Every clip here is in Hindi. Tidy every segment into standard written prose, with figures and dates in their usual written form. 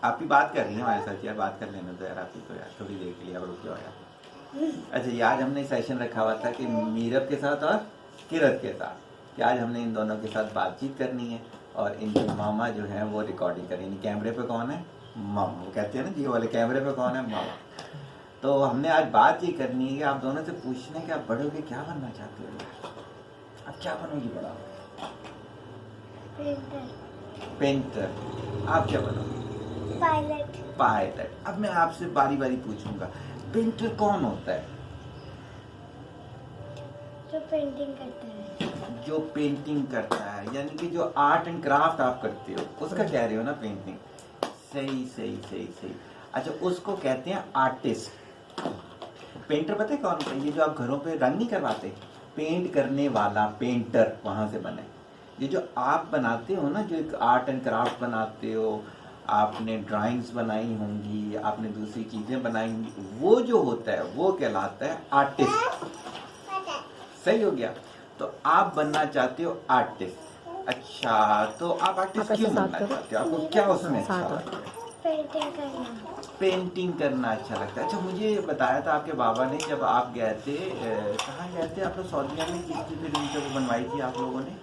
आप ही बात कर रही हैं हमारे साथ यार, बात कर लेना तो यार आप ही तो यार, थोड़ी देर के लिए आप रुक जाओ यार। अच्छा ये आज हमने सेशन रखा हुआ था कि मीरब के साथ और किरत के साथ, कि आज हमने इन दोनों के साथ बातचीत करनी है और इनके मामा जो हैं वो रिकॉर्डिंग करेंगे। कैमरे पे कौन है? मामा। वो कहते हैं ना जी वाले कैमरे पे कौन है? मामा। तो हमने आज बात ये करनी है कि आप दोनों से पूछना है कि आप बड़े होके क्या बनना चाहते हो यार? आप क्या बनोगी बड़ा होके? पेंटर। आप क्या बनोगे? पायलट। अब मैं आपसे बारी बारी पूछूंगा, पेंटर कौन होता है? जो पेंटिंग करता है। जो पेंटिंग करता है, यानी कि जो आर्ट एंड क्राफ्ट आप करते हो उसका कह रहे हो ना, पेंटिंग। सही सही सही सही। अच्छा उसको कहते हैं आर्टिस्ट। पेंटर पता है कौन होता है? ये जो आप घरों पे रंग नहीं करवाते, पेंट करने वाला पेंटर वहां से बने। ये जो आप बनाते हो ना, जो एक आर्ट एंड क्राफ्ट बनाते हो, आपने ड्राइंग्स बनाई होंगी, आपने दूसरी चीजें बनाई होंगी, वो जो होता है वो कहलाता है आर्टिस्ट। सही हो गया। तो आप बनना चाहते हो आर्टिस्ट। अच्छा तो आप आर्टिस्ट क्यों बनना चाहते हो? आपको क्या उसमें अच्छा लगता है? पेंटिंग करना। पेंटिंग करना अच्छा लगता है। अच्छा मुझे बताया था आपके बाबा ने, जब आप गए थे, कहाँ गए थे आप लोग? सऊदीया में किसकी फिल्म से वो बनवाई थी आप लोगों ने?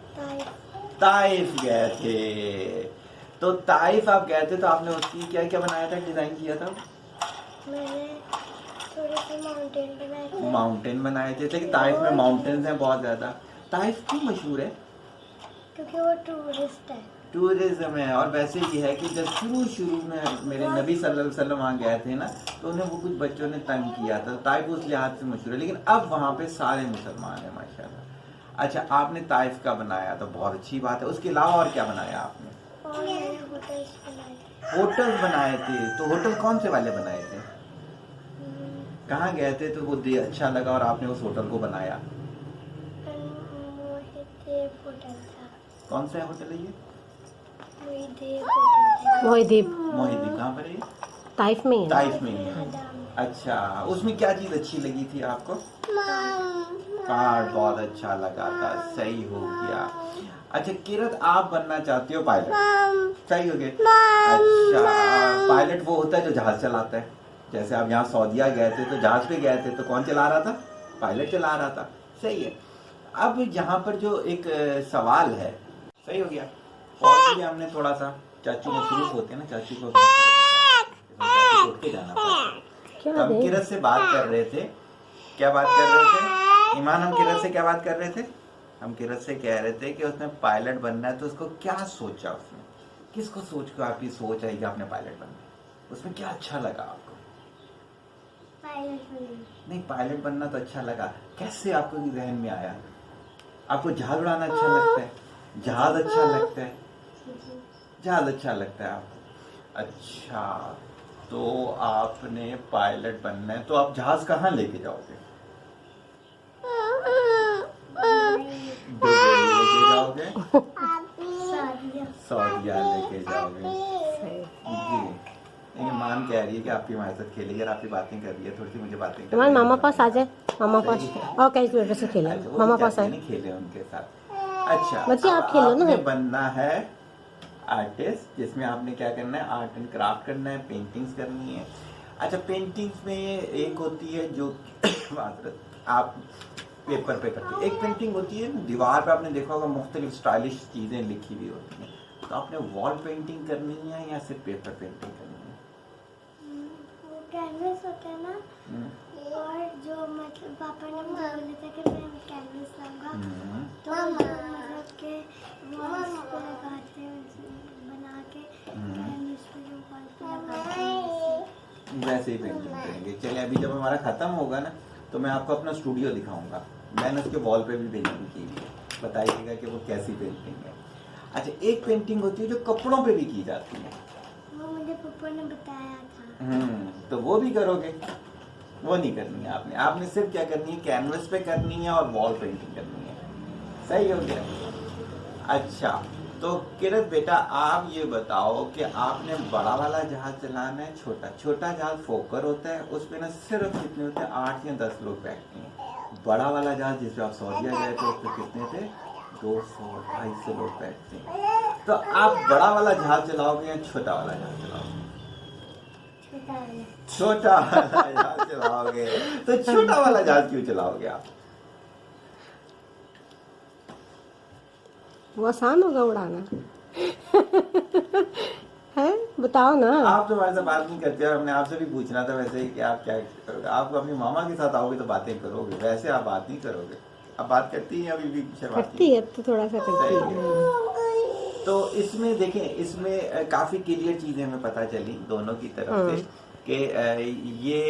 ताइफ गए थे। तो ताइफ आप गए थे तो आपने उसकी क्या क्या बनाया था, डिजाइन किया था? मैंने थोड़े से माउंटेन बनाए थे। माउंटेन बनाए थे। लेकिन ताइफ में माउंटेन्स हैं बहुत ज्यादा। ताइफ क्यों मशहूर है? क्योंकि वो टूरिस्ट है। टूरिज्म है। और वैसे ये है कि जब शुरू में मेरे नबी सल्लल्लाहु अलैहि वसल्लम वहाँ गए थे ना, तो उन्हें वो कुछ बच्चों ने तंग किया था। ताइफ उस लिहाज से मशहूर है, लेकिन अब वहाँ पे सारे मुसलमान हैं माशाल्लाह। अच्छा आपने ताइफ का बनाया तो बहुत अच्छी बात है। उसके अलावा और क्या बनाया आपने? और मैंने होटल्स बनाए थे। होटल बनाए थे। तो होटल कौन से वाले बनाए थे? कहाँ गए थे तो वो अच्छा लगा और आपने उस होटल को बनाया? मोहिदेव होटल था। कौन सा होटल है ये? मोहिदेव होटल था। मोहिदीप। मोहिदीप कहाँ पर है ये? ताइफ में ही है। ताइफ में ही है। अच्छा उसमें क्या चीज अच्छी लगी थी आपको? कार्ड बहुत अच्छा लगा था। सही हो गया। अच्छा किरत आप बनना चाहती हो पायलट। सही हो गया। अच्छा पायलट वो होता है जो जहाज चलाता है। जैसे आप यहाँ सऊदीया गए थे तो जहाज पे गए थे तो कौन चला रहा था? पायलट चला रहा था। सही है। अब यहाँ पर जो एक सवाल है, सही हो गया। और भी हमने थोड़ा सा चाचू मसरूफ होते हैं ना, चाचू को उठ के जाना पड़ता है। तो हम किरत से बात कर रहे थे। क्या बात कर रहे थे ईमान? हम किरत से क्या बात कर रहे थे? हम किरत से कह रहे थे कि उसने पायलट बनना है, तो उसको क्या सोचा? उसने किसको सोच कर आपकी सोच आई कि आपने पायलट बनना है? उसमें क्या अच्छा लगा आपको? पायलट बनना। नहीं पायलट बनना तो अच्छा लगा, कैसे आपको जहन में आया? आपको जहाज उड़ाना अच्छा लगता है? जहाज अच्छा लगता है? जहाज अच्छा लगता है आपको? अच्छा तो आपने पायलट बनना है, तो आप जहाज कहाँ लेके जाओगे? दुबई लेके जाओगे? सऊदीया लेके जाओगे? जी। ईमान कह रही है कि आपकी हमारे साथ खेलेगी और आपकी बातें कर रही है, थोड़ी सी मुझे बातें कर रही है। मामा पास आ जाए, मामा पास और कहीं बेटे से खेले। अच्छा, मामा पास आए। नहीं खेले उनके साथ। अच्छा बच्चे आप खेलो ना। आपने बनना है आर्टिस्ट, जिसमें आपने क्या करना है? आर्ट एंड क्राफ्ट करना है, पेंटिंग्स करनी है। अच्छा पेंटिंग्स में एक होती है जो आप पेपर पे करते हो, एक पेंटिंग होती है दीवार पे, आपने देखा होगा मुख्तलिफ स्टाइलिश चीजें लिखी हुई होती हैं। तो आपने वॉल पेंटिंग करनी है या सिर्फ पेपर पेंटिंग करनी है? वो कैनवस होता है ना, और जो मतलब पापा ने मुझे बोला था कि मैं कैनवस लाऊंगा, तो मतलब के वॉल्स पे लगाते हैं, बना के कैनवस पे जो वॉल पे लगाते हैं वैसे ही पेंटिंग करेंगे। चलिए अभी जब हमारा खत्म होगा ना, तो मैं आपको अपना स्टूडियो दिखाऊंगा। मैंने उसके वॉल पे भी पेंटिंग की है, बताइएगा कि वो कैसी पेंटिंग है। अच्छा एक पेंटिंग होती है जो कपड़ों पे भी की जाती है, वो मुझे पापा ने बताया था। तो वो भी करोगे? वो नहीं करनी है आपने। आपने सिर्फ क्या करनी है? कैनवस पे करनी है और वॉल पेंटिंग करनी है। सही हो गया। अच्छा तो किरत बेटा आप ये बताओ कि आपने बड़ा वाला जहाज चलाना है, छोटा जहाज फोकर होता है, उसमें ना सिर्फ कितने होते हैं? 8 या 10 लोग बैठते हैं। बड़ा वाला जहाज जिसपे आप सऊदीया गए थे उसपे कितने थे? 200-250 लोग बैठते हैं। तो आप बड़ा वाला जहाज चलाओगे या छोटा वाला जहाज चलाओगे? छोटा वाला। छोटा वाला जहाज चलाओगे, तो छोटा वाला जहाज क्यों चलाओगे आप? वो आसान होगा उड़ाना। है, बताओ ना। आप तो हमारे से बात नहीं करते और हमने आपसे भी पूछना था वैसे ही कि आप क्या करोगे। आप अपनी मामा के साथ आओगे तो बातें करोगे, वैसे आप बात नहीं करोगे। आप बात करती हैं अभी भी शर्माती करती है, अब तो थोड़ा सा करती सही है। तो इसमें देखें, इसमें काफी क्लियर चीजें हमें पता चली दोनों की तरफ से कि ये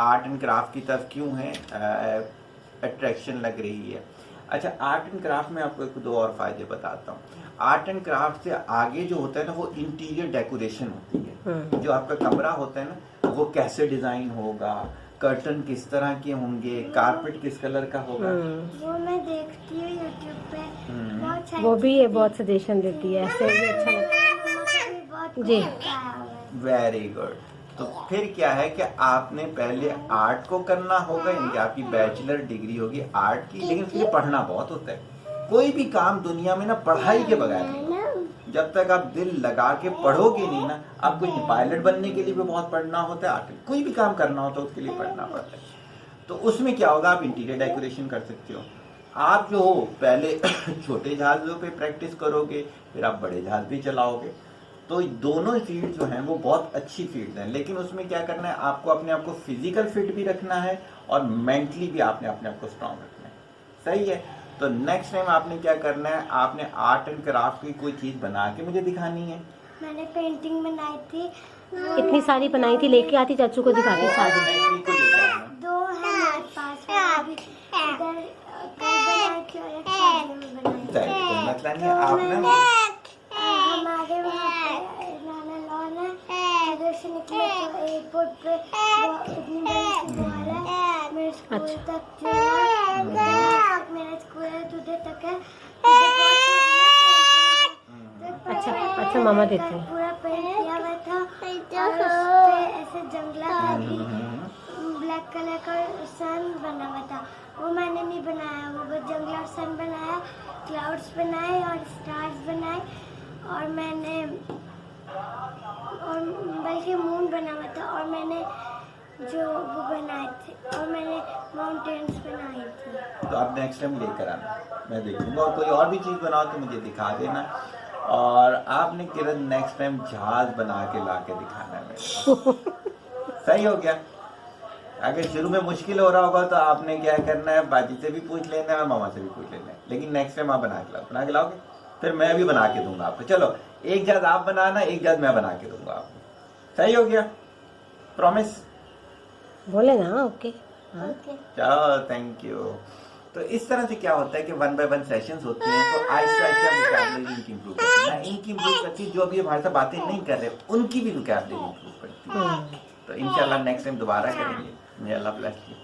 आर्ट एंड क्राफ्ट की तरफ क्यों है अट्रैक्शन लग रही है। अच्छा, आर्ट एंड क्राफ्ट में आपको एक दो और फायदे बताता हूँ। आर्ट एंड क्राफ्ट से आगे जो होता है ना, वो इंटीरियर डेकोरेशन होती है। जो आपका कमरा होता है ना, वो कैसे डिजाइन होगा, कर्टन किस तरह के होंगे, कारपेट किस कलर का होगा, वो मैं देखती हूँ यूट्यूब पे, बहुत सारी वो भी ये बहुत सजेशन देती है, ऐसे भी अच्छा लगता है। मम्मा भी बहुत जी। कुछ बताया हुआ है। Very good. तो फिर क्या है कि आपने पहले आर्ट को करना होगा, यानी आपकी बैचलर डिग्री होगी आर्ट की, लेकिन फिर पढ़ना बहुत होता है। कोई भी काम दुनिया में ना पढ़ाई के बगैर नहीं होता। जब तक आप दिल लगा के पढ़ोगे नहीं ना, आपको पायलट बनने के लिए भी बहुत पढ़ना होता है, आर्ट कोई भी काम करना होता है उसके लिए पढ़ना पड़ता है। तो उसमें क्या होगा, आप इंटीरियर डेकोरेशन कर सकते हो। आप जो हो पहले छोटे जहाजों पे प्रैक्टिस करोगे, फिर आप बड़े जहाज भी चलाओगे। तो दोनों फील्ड जो हैं वो बहुत अच्छी फील्ड हैं, लेकिन उसमें क्या करना है, आपको अपने आप को फिजिकल फिट भी रखना है और मेंटली भी आपने अपने आप को स्ट्रांग रखना है। सही है। तो नेक्स्ट टाइम आपने क्या करना है, आपने आर्ट एंड क्राफ्ट की कोई चीज बना के मुझे दिखानी है। मैंने पेंटिंग बनाई थी, इतनी सारी बनाई थी, लेके आती चाचू को दिखाती सारी। बैटरी को लेकर आना। दो है मेरे पास, अभी इधर कल बनाई थी और एक शादी में बनाई थी। चलिए, कोई मसला नहीं है। आप ना हमारे वहाँ पे नाना लॉन है, इधर से निकले तो एयरपोर्ट पे वो इतनी बड़ी सी वॉल है, मेरे स्कूल अच्छा। तक जो है, मेरा स्कूल है तो उधर तक है। उधर बहुत सारी पेंटिंग है। अच्छा अच्छा, मामा देते हैं। पूरा पेंट किया हुआ था और उसपे ऐसे जंगला था कि ब्लैक कलर का सन बना हुआ था। वो मैंने नहीं बनाया, वो बस जंगला और सन बनाया, क्लाउड्स बनाए और स्टार्स बनाए, और मैंने और बल्कि मून बना हुआ था, और मैंने जो वो बनाए थे, और मैंने माउंटेन्स बनाई थी। तो आप नेक्स्ट टाइम लेकर आना, मैं देखूंगा। और कोई और भी चीज बनाओ तो मुझे दिखा देना। और आपने किरण नेक्स्ट टाइम जहाज बना के ला के दिखाना है मेरे को। सही हो गया। अगर शुरू में मुश्किल हो रहा होगा तो आपने क्या करना है, बाजी से भी पूछ लेना है, मामा से भी पूछ लेना है, लेकिन नेक्स्ट टाइम आप बना के लाओगे, फिर मैं भी बना के दूंगा आपको। चलो, एक जहाज आप बनाना, एक जहाज मैं बना के दूंगा आपको। सही हो गया, प्रॉमिस? बोले ना ओके। हाँ। चलो, थैंक यू। तो इस तरह से क्या होता है कि 1 by 1 सेशंस होती हैं, तो आहिस्ता आहिस्ता वोकैबुलरी इनकी इम्प्रूव करती है। इनकी इम्प्रूव करती है, जो अभी हमारे साथ बातें नहीं कर रहे उनकी भी वोकैबुलरी इम्प्रूव करती है। तो इंशाल्लाह नेक्स्ट टाइम दोबारा करेंगे। मे अल्लाह ब्लेस यू।